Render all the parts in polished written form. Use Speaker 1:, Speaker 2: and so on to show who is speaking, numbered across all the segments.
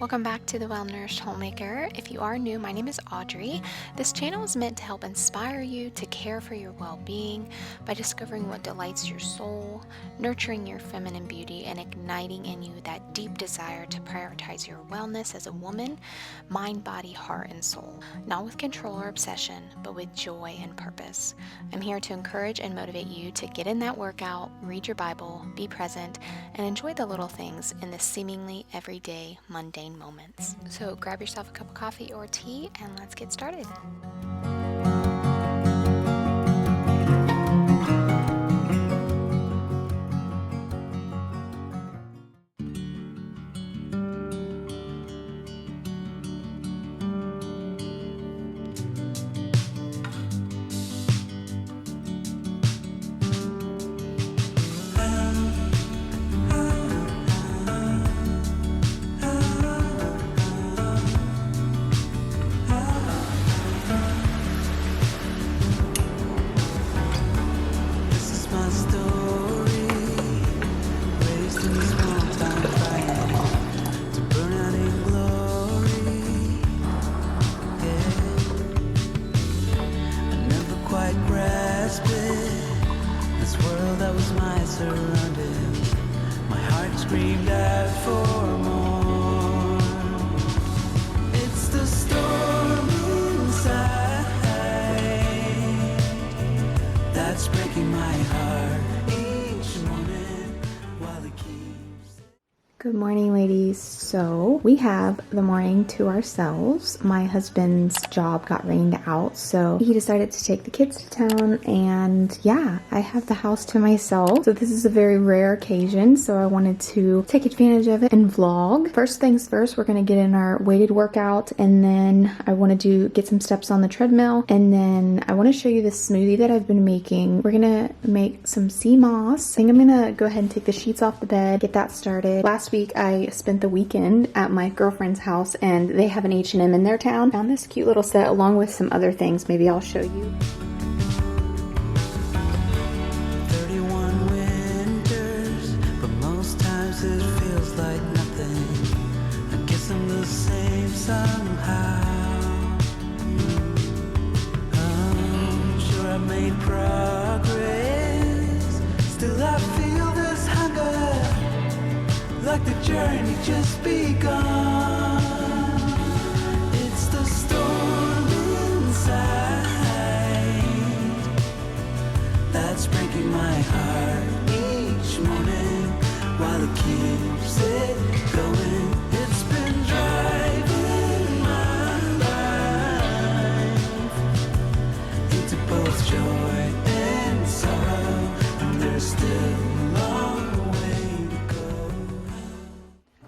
Speaker 1: Welcome back to the Well-Nourished Homemaker. If you are new, my name is Audrey. This channel is meant to help inspire you to care for your well-being by discovering what delights your soul, nurturing your feminine beauty, and igniting in you that deep desire to prioritize your wellness as a woman, mind, body, heart, and soul. Not with control or obsession, but with joy and purpose. I'm here to encourage and motivate you to get in that workout, read your Bible, be present, and enjoy the little things in the seemingly everyday, mundane moments. So grab yourself a cup of coffee or tea and let's get started. Good morning, ladies. So we have the morning to ourselves. My husband's job got rained out, so he decided to take the kids to town, and yeah, I have the house to myself. So this is a very rare occasion, so I wanted to take advantage of it and vlog. First things first, we're gonna get in our weighted workout, and then I want to get some steps on the treadmill, and then I want to show you the smoothie that I've been making. We're gonna make some sea moss. I think I'm gonna go ahead and take the sheets off the bed, get that started. Last week I spent the weekend at my girlfriend's house, and they have an H&M in their town. Found this cute little set along with some other things. Maybe I'll show you.
Speaker 2: 31 winters, but most times it feels like nothing. I guess I'm the same somehow. I'm sure I've made progress. Still I feel this hunger, like the journey just begun. It's the storm inside that's breaking my heart each morning while it keeps it going. It's been driving my life into both joy and sorrow, and there's still a long way to go.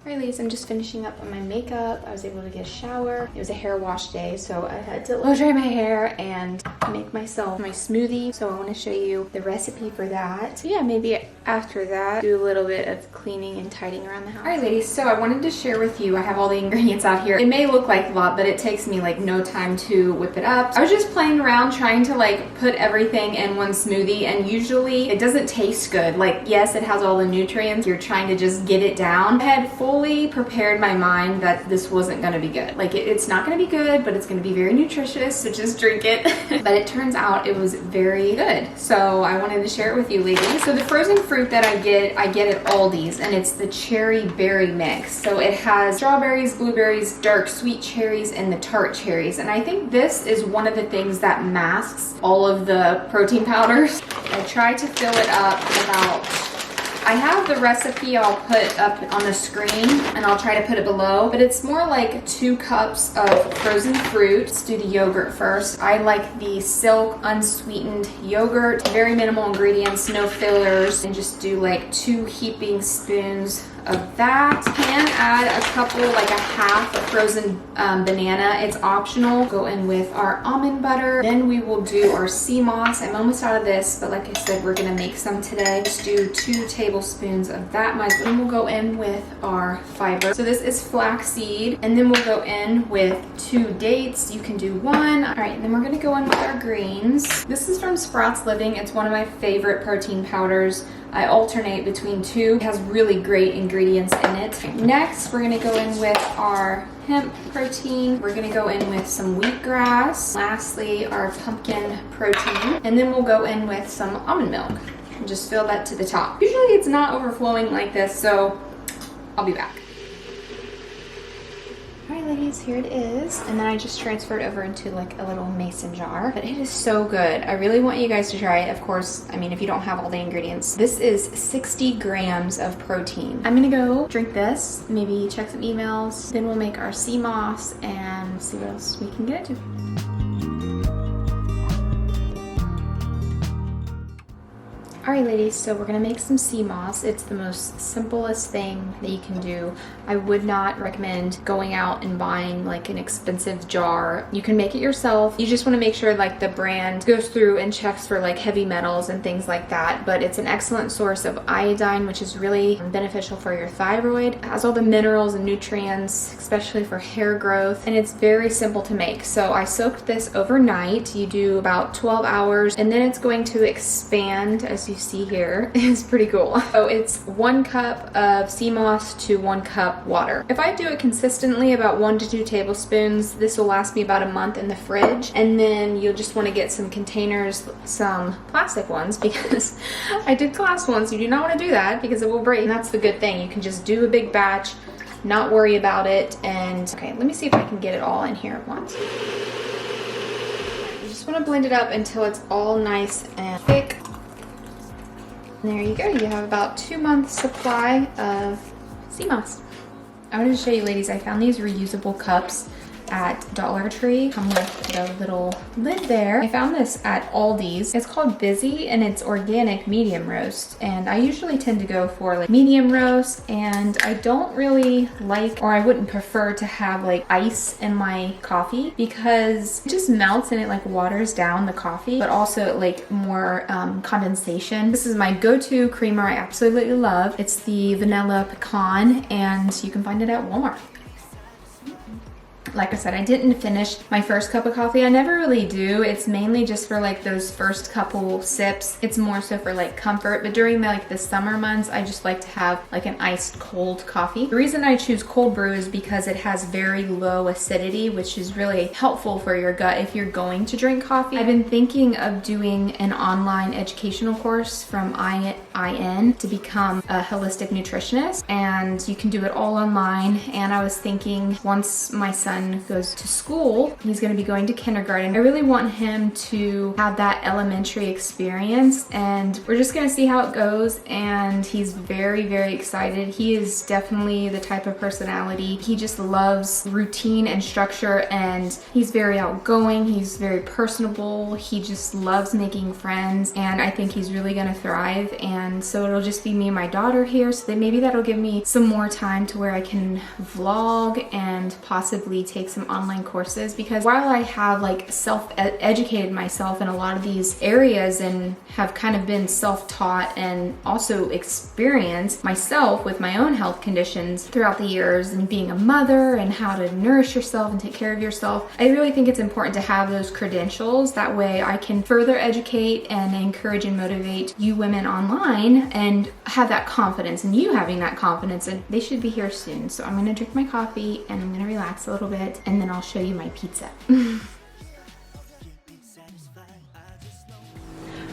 Speaker 1: Alright, ladies, I'm just finishing up on my makeup. I was able to get a shower. It was a hair wash day, so I had to blow dry my hair and make myself my smoothie. So I want to show you the recipe for that. So yeah, maybe after that, do a little bit of cleaning and tidying around the house. Alright, ladies, so I wanted to share with you, I have all the ingredients out here. It may look like a lot, but it takes me like no time to whip it up. I was just playing around trying to like put everything in one smoothie, and usually it doesn't taste good. Like, yes, it has all the nutrients. You're trying to just get it down. I had fully prepared my mind that this wasn't going to be good. Like, it's not going to be good, but it's going to be very nutritious, so just drink it. But it turns out it was very good, so I wanted to share it with you, ladies. So the frozen fruit that I get at Aldi's, and it's the cherry berry mix. So it has strawberries, blueberries, dark sweet cherries, and the tart cherries, and I think this is one of the things that masks all of the protein powders. I try to fill it up about, I have the recipe I'll put up on the screen, and I'll try to put it below, but it's more like 2 cups of frozen fruit. Let's do the yogurt first. I like the Silk unsweetened yogurt. Very minimal ingredients, no fillers, and just do like 2 heaping spoons of that. Can add a couple, like a half a frozen banana. It's optional. Go in with our almond butter. Then we will do our sea moss. I'm almost out of this, but like I said, we're gonna make some today. Just do 2 tablespoons of that. Then we'll go in with our fiber. So this is flaxseed, and then we'll go in with 2 dates. You can do 1. All right, and then we're gonna go in with our greens. This is from Sprouts Living. It's one of my favorite protein powders. I alternate between two. It has really great ingredients in it. Next, we're gonna go in with our hemp protein. We're gonna go in with some wheatgrass. Lastly, our pumpkin protein. And then we'll go in with some almond milk. And just fill that to the top. Usually it's not overflowing like this, so I'll be back. Alright ladies, here it is. And then I just transferred over into like a little mason jar. But it is so good. I really want you guys to try it. Of course, I mean, if you don't have all the ingredients. This is 60 grams of protein. I'm gonna go drink this, maybe check some emails. Then we'll make our sea moss and see what else we can get into. Alright ladies, so we're gonna make some sea moss. It's the most simplest thing that you can do. I would not recommend going out and buying like an expensive jar. You can make it yourself. You just want to make sure like the brand goes through and checks for like heavy metals and things like that. But it's an excellent source of iodine, which is really beneficial for your thyroid. It has all the minerals and nutrients, especially for hair growth, and it's very simple to make. So I soaked this overnight. You do about 12 hours, and then it's going to expand, as you see here. It's pretty cool. So it's 1 cup of sea moss to 1 cup water. If I do it consistently, about 1 to 2 tablespoons, this will last me about a month in the fridge. And then you'll just want to get some containers, some plastic ones, because I did glass ones. You do not want to do that because it will break. And that's the good thing. You can just do a big batch, not worry about it. And okay, let me see if I can get it all in here at once. You just want to blend it up until it's all nice and thick. And there you go. You have about 2 months supply of sea moss. I wanted to show you ladies, I found these reusable cups at Dollar Tree. Come with the little lid there. I found this at Aldi's. It's called Busy and it's organic medium roast. And I usually tend to go for like medium roast, and I don't really like, or I wouldn't prefer to have like ice in my coffee because it just melts and it like waters down the coffee, but also like more condensation. This is my go-to creamer I absolutely love. It's the vanilla pecan, and you can find it at Walmart. Like I said, I didn't finish my first cup of coffee. I never really do. It's mainly just for like those first couple sips. It's more so for like comfort. But during the summer months, I just like to have like an iced cold coffee. The reason I choose cold brew is because it has very low acidity, which is really helpful for your gut if you're going to drink coffee. I've been thinking of doing an online educational course from IN to become a holistic nutritionist, and you can do it all online. And I was thinking once my son goes to school, he's going to be going to kindergarten. I really want him to have that elementary experience, and we're just going to see how it goes. And he's very, very excited. He is definitely the type of personality. He just loves routine and structure, and he's very outgoing. He's very personable. He just loves making friends, and I think he's really going to thrive. And so it'll just be me and my daughter here, so that maybe that'll give me some more time to where I can vlog and possibly take some online courses, because while I have like self-educated myself in a lot of these areas and have kind of been self-taught and also experienced myself with my own health conditions throughout the years and being a mother and how to nourish yourself and take care of yourself, I really think it's important to have those credentials. That way I can further educate and encourage and motivate you women online and have that confidence, and you having that confidence, and they should be here soon. So I'm gonna drink my coffee and I'm gonna relax a little bit, and then I'll show you my pizza.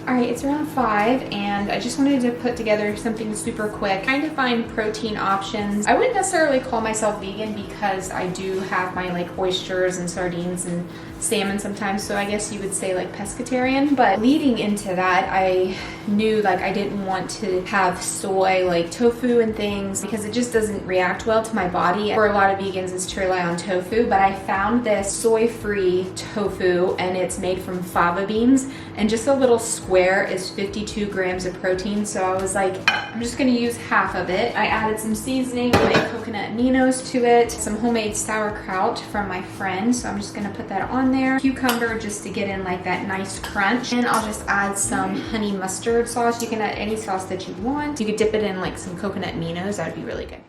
Speaker 1: Alright, it's around 5 and I just wanted to put together something super quick, trying to find protein options. I wouldn't necessarily call myself vegan because I do have my like oysters and sardines and salmon sometimes, so I guess you would say like pescatarian. But leading into that, I knew like I didn't want to have soy, like tofu and things, because it just doesn't react well to my body. For a lot of vegans, it's to rely on tofu, but I found this soy-free tofu, and it's made from fava beans, and just a little square is 52 grams of protein. So I was like, I'm just gonna use half of it. I added some seasoning, my coconut aminos to it, some homemade sauerkraut from my friend, so I'm just gonna put that on there. Cucumber just to get in like that nice crunch, and I'll just add some honey mustard sauce. You can add any sauce that you want. You could dip it in like some coconut aminos. That would be really good.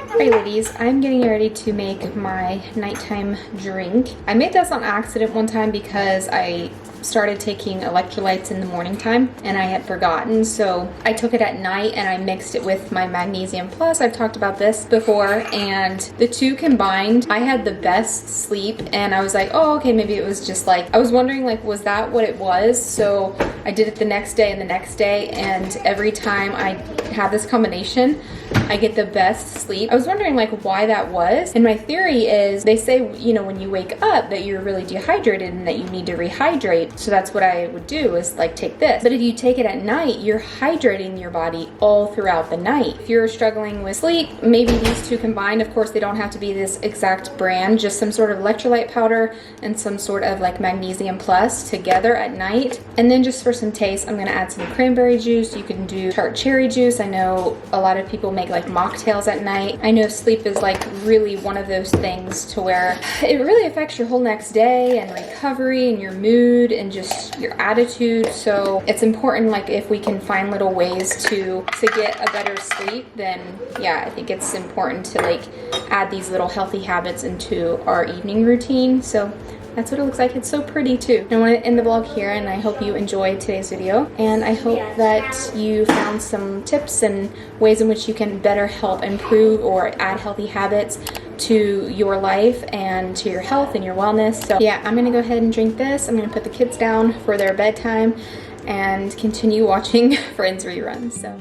Speaker 1: Alright ladies, I'm getting ready to make my nighttime drink. I made this on accident one time because I started taking electrolytes in the morning time and I had forgotten, so I took it at night and I mixed it with my Magnesium Plus. I've talked about this before, and the two combined, I had the best sleep, and I was like, oh, okay, maybe it was just like, I was wondering like, was that what it was? So I did it the next day and the next day, and every time I have this combination, I get the best sleep. I was wondering like why that was, and my theory is they say, you know, when you wake up that you're really dehydrated and that you need to rehydrate. So that's what I would do, is like take this. But if you take it at night, you're hydrating your body all throughout the night. If you're struggling with sleep, maybe these two combined, of course they don't have to be this exact brand, just some sort of electrolyte powder and some sort of like Magnesium Plus together at night. And then just for some taste, I'm gonna add some cranberry juice. You can do tart cherry juice. I know a lot of people make like mocktails at night. I know sleep is like really one of those things to where it really affects your whole next day and recovery and your mood and just your attitude. So it's important, like if we can find little ways to get a better sleep, then yeah, I think it's important to like add these little healthy habits into our evening routine. So that's what it looks like. It's so pretty too. I want to end the vlog here, and I hope you enjoyed today's video, and I hope that you found some tips and ways in which you can better help improve or add healthy habits to your life and to your health and your wellness. So yeah, I'm gonna go ahead and drink this. I'm gonna put the kids down for their bedtime and continue watching Friends reruns. So